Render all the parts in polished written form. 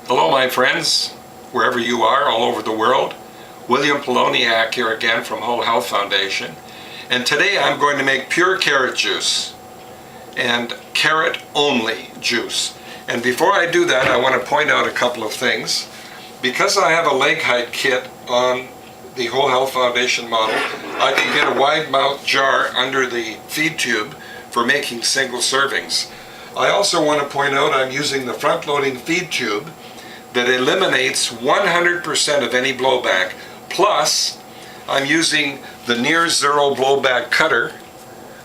Hello my friends, wherever you are all over the world. William Poloniak here again from Whole Health Foundation. And today I'm going to make pure carrot juice and carrot only juice. And before I do that, I want to point out a couple of things. Because I have a leg height kit on the Whole Health Foundation model, I can get a wide mouth jar under the feed tube for making single servings. I also want to point out I'm using the front loading feed tube that eliminates 100% of any blowback. Plus, I'm using the near zero blowback cutter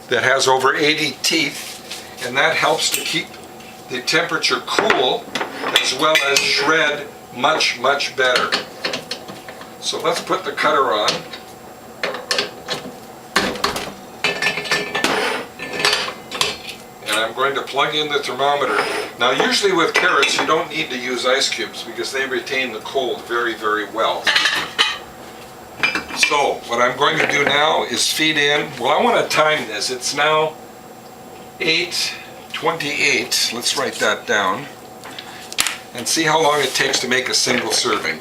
that has over 80 teeth, and that helps to keep the temperature cool as well as shred much better. So let's put the cutter on. And I'm going to plug in the thermometer. Now usually with carrots you don't need to use ice cubes because they retain the cold very well. So what I'm going to do now is feed in, well I want to time this, it's now 8:28, let's write that down, and see how long it takes to make a single serving.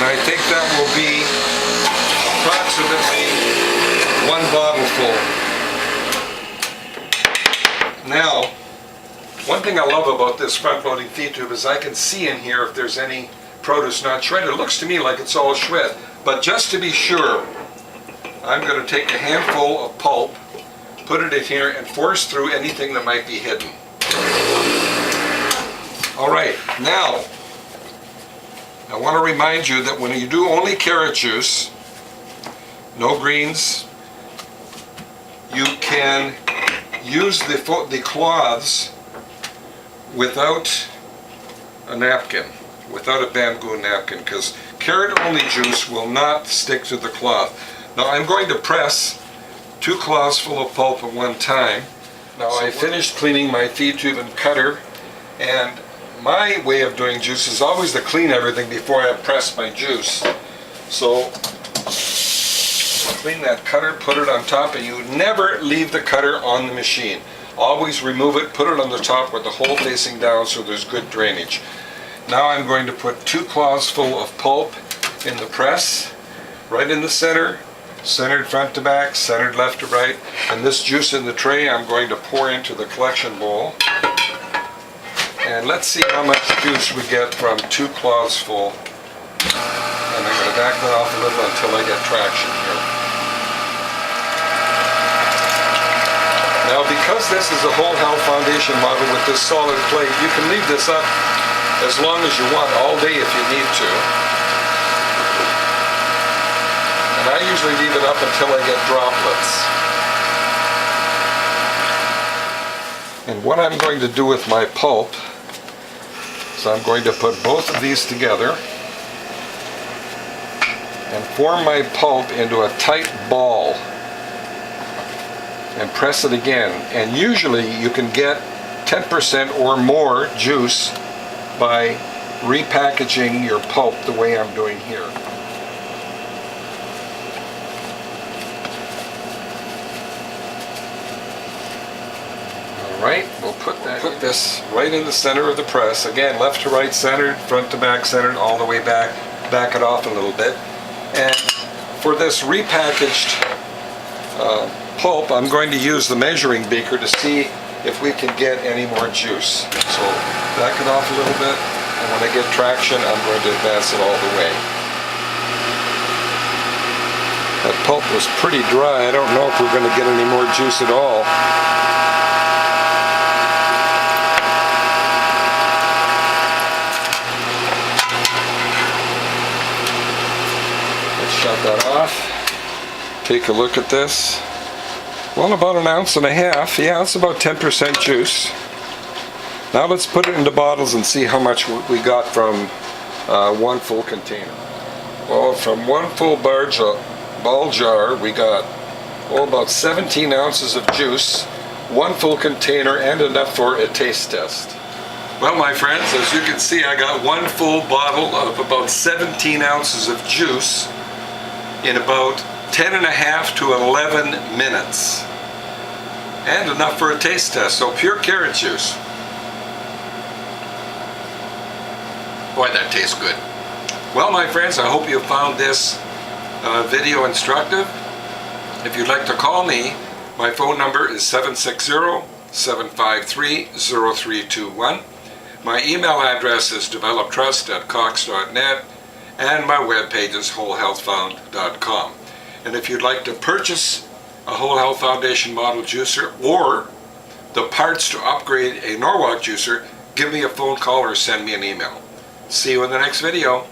I think that will be approximately 1 bottle full. Now, one thing I love about this front-loading feed tube is I can see in here if there's any produce not shredded. It looks to me like it's all shred, but just to be sure, I'm going to take a handful of pulp, put it in here, and force through anything that might be hidden. All right, now, I want to remind you that when you do only carrot juice, no greens, you can use the cloths without a napkin, without a bamboo napkin, because carrot only juice will not stick to the cloth. Now I'm going to press 2 cloths full of pulp at one time. Now I finished cleaning my feed tube and cutter, and my way of doing juice is always to clean everything before I press my juice. So clean that cutter, put it on top, and you never leave the cutter on the machine. Always remove it, put it on the top with the hole facing down so there's good drainage. Now I'm going to put 2 cloths full of pulp in the press, right in the center, centered front to back, centered left to right, and this juice in the tray I'm going to pour into the collection bowl. And let's see how much juice we get from 2 cloths full. And I'm going to back that off a little until I get traction here. Now because this is a Whole Health Foundation model with this solid plate, you can leave this up as long as you want, all day if you need to. And I usually leave it up until I get droplets. And what I'm going to do with my pulp, so I'm going to put both of these together and form my pulp into a tight ball and press it again. And usually you can get 10% or more juice by repackaging your pulp the way I'm doing here. Right, we'll put this right in the center of the press. Again, left to right centered, front to back centered, all the way back. Back it off a little bit. And for this repackaged pulp, I'm going to use the measuring beaker to see if we can get any more juice. So back it off a little bit, and when I get traction, I'm going to advance it all the way. That pulp was pretty dry. I don't know if we're going to get any more juice at all. Shut that off. Take a look at this. Well, about 1.5 ounces. Yeah, it's about 10% juice. Now let's put it into bottles and see how much we got from 1 full container. Well, from 1 full ball jar, we got about 17 ounces of juice, 1 full container, and enough for a taste test. Well, my friends, as you can see, I got 1 full bottle of about 17 ounces of juice in about 10 and a half to 11 minutes. And enough for a taste test. So pure carrot juice. Boy, that tastes good. Well, my friends, I hope you found this video instructive. If you'd like to call me, my phone number is 760-753-0321. My email address is developtrust@cox.net, and my webpage is wholehealthfound.com. And if you'd like to purchase a Whole Health Foundation model juicer or the parts to upgrade a Norwalk juicer, give me a phone call or send me an email. See you in the next video.